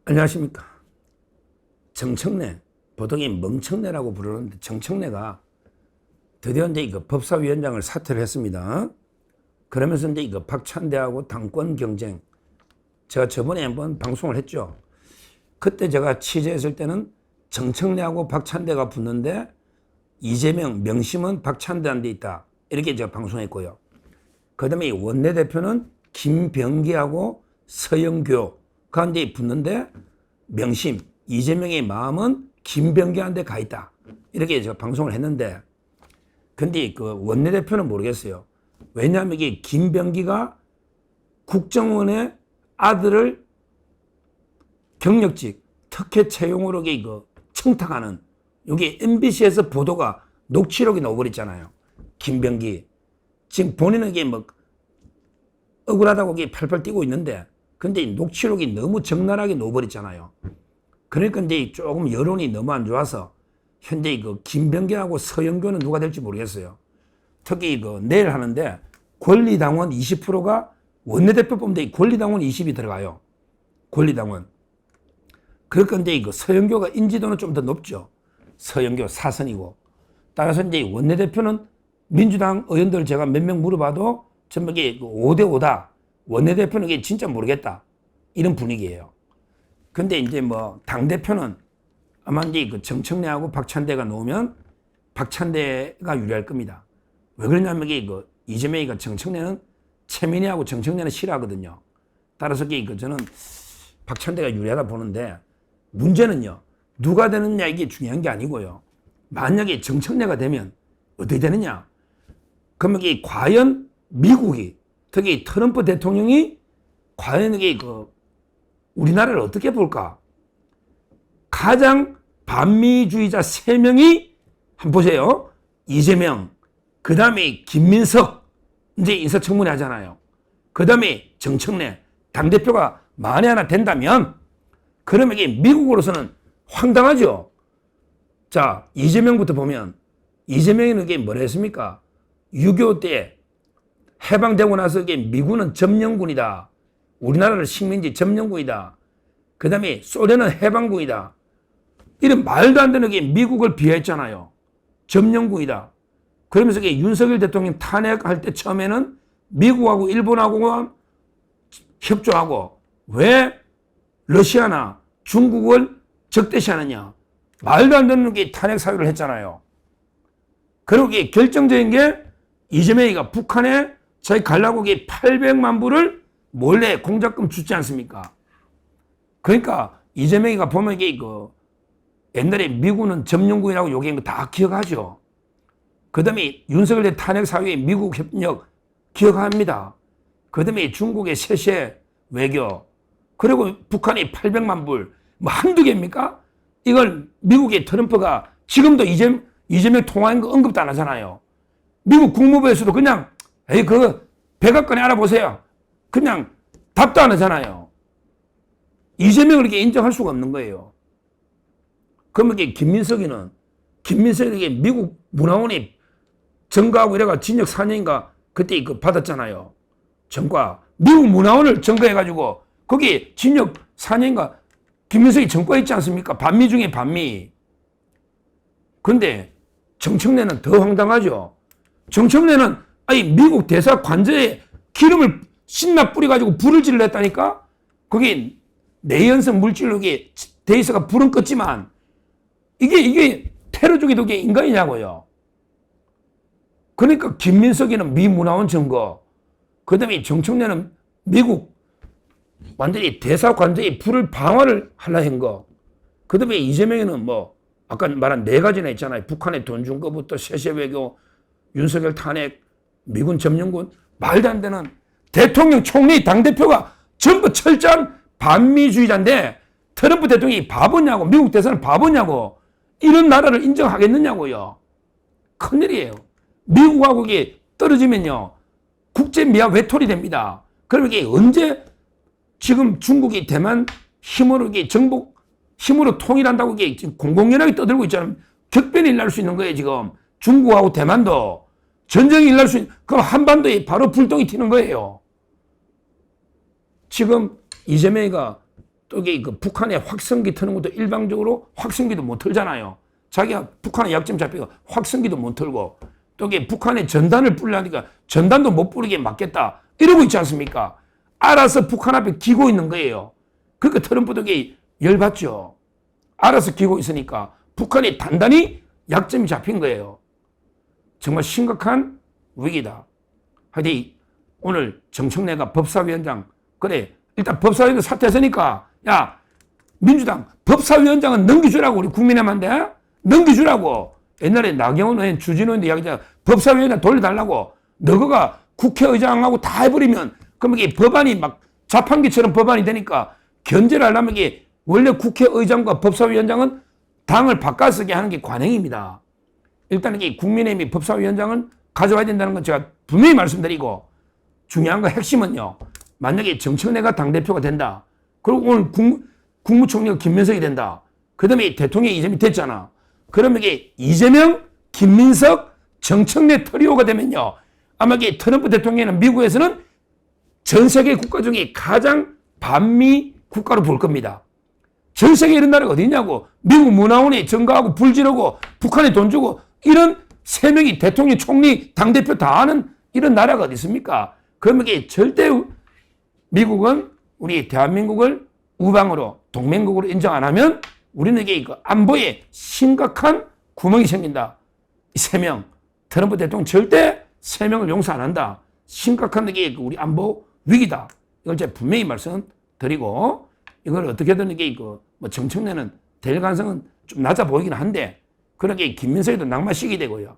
안녕하십니까. 정청래, 보통 멍청래라고 부르는데 정청래가 드디어 이제 이거 법사위원장을 사퇴를 했습니다. 그러면서 이제 이거 박찬대하고 당권 경쟁, 제가 저번에 한번 방송을 했죠. 그때 제가 취재했을 때는 정청래하고 박찬대가 붙는데 이재명, 명심은 박찬대한테 있다. 이렇게 제가 방송했고요. 그 다음에 원내대표는 김병기하고 서영교가 이제 붙는데 명심, 이재명의 마음은 김병기한테 가 있다. 이렇게 제가 방송을 했는데, 근데 그 원내대표는 모르겠어요. 왜냐하면 이게 김병기가 국정원의 아들을 경력직 특혜 채용으로 이거 청탁하는, 여기 MBC에서 보도가 녹취록이 나와버렸잖아요. 김병기. 지금 본인은 이게 뭐 억울하다고 이게 팔팔 뛰고 있는데, 근데 녹취록이 너무 적나라하게 나와버렸잖아요. 그러니까 이제 조금 여론이 너무 안 좋아서 현재 그 김병기하고 서영교는 누가 될지 모르겠어요. 특히 그 내일 하는데 권리당원 20%가 원내대표 뽑는데 권리당원 20이 들어가요. 권리당원. 그러니까 이제 그 서영교가 인지도는 좀 더 높죠. 서영교 사선이고. 따라서 이제 원내대표는 민주당 의원들 제가 몇 명 물어봐도 전부 이게 5대5다. 원내대표는 이게 진짜 모르겠다. 이런 분위기예요. 근데 이제 뭐 당대표는 아마 이제 그 정청래하고 박찬대가 놓으면 박찬대가 유리할 겁니다. 왜 그러냐면 이게 그 이재명이가 정청래는 최민희하고 정청래는 싫어하거든요. 따라서 이게 그 저는 박찬대가 유리하다 보는데, 문제는요, 누가 되느냐 이게 중요한 게 아니고요. 만약에 정청래가 되면 어떻게 되느냐? 그러면 이게 과연 미국이, 특히 트럼프 대통령이 과연 이게 그 우리나라를 어떻게 볼까? 가장 반미주의자 3명이 한번 보세요. 이재명, 그 다음에 김민석, 이제 인사청문회 하잖아요. 그 다음에 정청래, 당대표가 만에 하나 된다면, 그러면 이게 미국으로서는 황당하죠. 자, 이재명부터 보면, 이재명은 이게 뭐라 했습니까? 6.25 때 해방되고 나서 이게 미군은 점령군이다. 우리나라를 식민지 점령군이다. 그 다음에 소련은 해방군이다. 이런 말도 안 되는 게 미국을 비하했잖아요. 점령군이다. 그러면서 윤석열 대통령 탄핵할 때 처음에는 미국하고 일본하고만 협조하고 왜 러시아나 중국을 적대시하느냐. 말도 안 되는 게 탄핵 사유를 했잖아요. 그리고 이게 결정적인 게 이재명이가 북한에 자기 가려고 800만 불을 몰래 공작금 주지 않습니까? 그러니까 이재명이가 보면 이게 그 옛날에 미국은 점령군이라고 얘기한 거 다 기억하죠. 그 다음에 윤석열 대 탄핵 사유에 미국 협력 기억합니다. 그 다음에 중국의 세세 외교, 그리고 북한이 800만 불, 뭐 한두 개입니까? 이걸 미국의 트럼프가 지금도 이재명 통화한 거 언급도 안 하잖아요. 미국 국무부에서도 그냥 에이 그거 백악관에 알아보세요. 그냥 답도 안 하잖아요. 이재명을 이렇게 인정할 수가 없는 거예요. 그러면 이게 김민석에게 미국 문화원이 전가하고 이래가 징역 4년인가 그때 그 받았잖아요. 전과. 미국 문화원을 전가해가지고 거기 징역 4년인가 김민석이 전과했지 않습니까? 반미 중에 반미. 그런데 정청래는 더 황당하죠. 정청래는 아니 미국 대사 관저에 기름을 신나 뿌려가지고 불을 질렀다니까? 거기 내연성 물질로 돼 있어가 불은 껐지만 이게 테러 중에도 이게 인간이냐고요. 그러니까 김민석이는 미 문화원 증거, 그 다음에 정청래는 미국 완전히 대사 관저에 불을 방화를 하려 한 거, 그 다음에 이재명이는 뭐 아까 말한 4가지나 있잖아요. 북한에 돈 준 거부터 세세 외교, 윤석열 탄핵, 미군 점령군, 말도 안 되는 대통령, 총리, 당대표가 전부 철저한 반미주의자인데 트럼프 대통령이 바보냐고, 미국 대사는 바보냐고, 이런 나라를 인정하겠느냐고요. 큰일이에요. 미국하고 이게 떨어지면요, 국제 미화 외톨이 됩니다. 그러면 이게 언제 지금 중국이 대만 힘으로 이게 정복, 힘으로 통일한다고 이게 지금 공공연하게 떠들고 있잖아요. 격변이 일어날 수 있는 거예요, 지금. 중국하고 대만도. 전쟁이 일어날 수 있는, 그럼 한반도에 바로 불똥이 튀는 거예요. 지금 이재명이가 또 이게 그 북한에 확성기 트는 것도 일방적으로 확성기도 못 틀잖아요. 자기가 북한에 약점 잡히고 확성기도 못 틀고 또 이게 북한에 전단을 뿌리려니까 전단도 못 뿌리게 막겠다. 이러고 있지 않습니까? 알아서 북한 앞에 기고 있는 거예요. 그러니까 트럼프도 이게 열받죠. 알아서 기고 있으니까 북한이 단단히 약점이 잡힌 거예요. 정말 심각한 위기다. 하여튼 오늘 정청래가 법사위원장 그래 일단 법사위원장 사퇴했으니까 야 민주당 법사위원장은 넘겨주라고 우리 국민의힘한테 넘겨주라고. 옛날에 나경원 의원 주진우인데 이야기자 법사위원장 돌려달라고. 너가 국회의장하고 다 해버리면 그럼 이게 법안이 막 자판기처럼 법안이 되니까 견제를 하려면 이게 원래 국회의장과 법사위원장은 당을 바꿔쓰게 하는 게 관행입니다. 일단 이게 국민의힘이 법사위원장은 가져와야 된다는 건 제가 분명히 말씀드리고 중요한 거 핵심은요. 만약에 정청래가 당대표가 된다. 그리고 오늘 국무총리가 김민석이 된다. 그 다음에 대통령이 이재명이 됐잖아. 그러면 이게 이재명, 김민석, 정청래 트리오가 되면요. 아마 이게 트럼프 대통령은 미국에서는 전 세계 국가 중에 가장 반미 국가로 볼 겁니다. 전 세계 이런 나라가 어디 있냐고. 미국 문화원이 증가하고 불 지르고 북한에 돈 주고 이런 세 명이 대통령, 총리, 당대표 다 하는 이런 나라가 어디 있습니까? 그러면 이게 절대 미국은 우리 대한민국을 우방으로 동맹국으로 인정 안 하면 우리는 이게 안보에 심각한 구멍이 생긴다. 이 세 명, 트럼프 대통령 절대 세 명을 용서 안 한다. 심각한 이게 우리 안보 위기다. 이걸 제가 분명히 말씀드리고 이걸 어떻게든 이게 뭐 정청래는 될 가능성은 좀 낮아 보이긴 한데 그러게 김민석이도 낙마시게 되고요.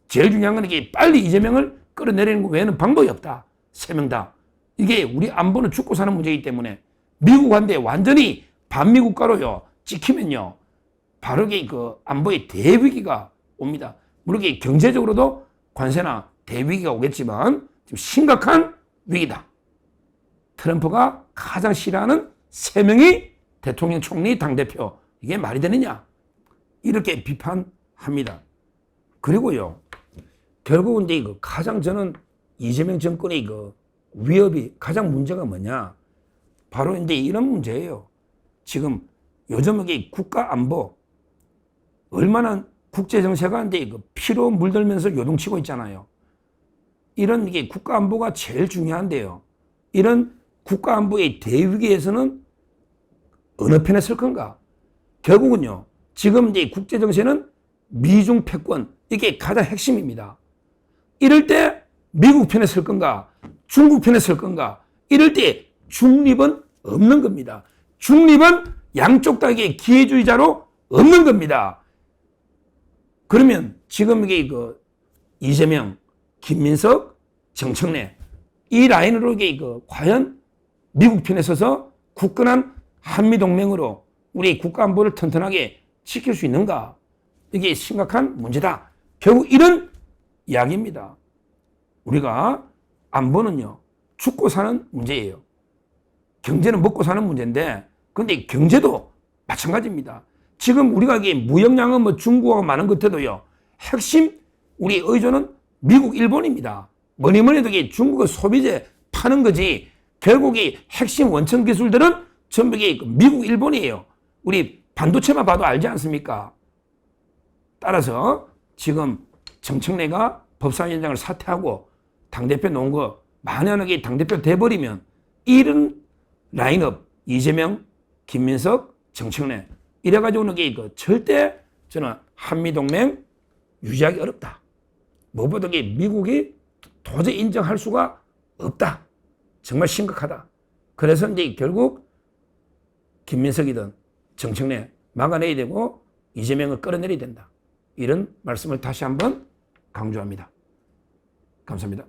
제일 중요한 건 이게 빨리 이재명을 끌어내리는 것 외에는 방법이 없다. 세 명 다. 이게 우리 안보는 죽고 사는 문제이기 때문에 미국한테 완전히 반미 국가로요 찍히면요 바로 이게 안보의 대위기가 옵니다. 물론 이게 경제적으로도 관세나 대위기가 오겠지만 지금 심각한 위기다. 트럼프가 가장 싫어하는 세 명이 대통령, 총리, 당대표 이게 말이 되느냐 이렇게 비판합니다. 그리고요 결국은 이제 가장 저는 이재명 정권의 위협이 가장 문제가 뭐냐 바로 이제 이런 문제예요. 지금 요즘 이게 국가 안보 얼마나 국제 정세가 이제 피로 물들면서 요동치고 있잖아요. 이런 이게 국가 안보가 제일 중요한데요. 이런 국가 안보의 대위기에서는 어느 편에 설 건가? 결국은요. 지금 이제 국제 정세는 미중 패권 이게 가장 핵심입니다. 이럴 때 미국 편에 설 건가? 중국 편에 설 건가? 이럴 때 중립은 없는 겁니다. 중립은 양쪽 다 이게 기회주의자로 없는 겁니다. 그러면 지금 이게 이재명, 김민석, 정청래 이 라인으로 이게 과연 미국 편에 서서 굳건한 한미동맹으로 우리 국가안보를 튼튼하게 지킬 수 있는가? 이게 심각한 문제다. 결국 이런 이야기입니다. 우리가 안보는요, 죽고 사는 문제예요. 경제는 먹고 사는 문제인데, 근데 경제도 마찬가지입니다. 지금 우리가 이게 무역량은 뭐 중국하고 많은 것 같아도요, 핵심 우리 의존은 미국, 일본입니다. 뭐니 해도 이게 중국의 소비재 파는 거지, 결국 이 핵심 원천 기술들은 전부 이게 미국, 일본이에요. 우리 반도체만 봐도 알지 않습니까? 따라서 지금 정청래가 법사위원장을 사퇴하고 당대표 놓은 거 만약에 당대표 돼버리면 이런 라인업 이재명, 김민석, 정청래 이래가지고는 게 절대 저는 한미동맹 유지하기 어렵다. 무엇보다 미국이 도저히 인정할 수가 없다. 정말 심각하다. 그래서 이제 결국 김민석이든 정청래 막아내야 되고 이재명을 끌어내려야 된다. 이런 말씀을 다시 한번 강조합니다. 감사합니다.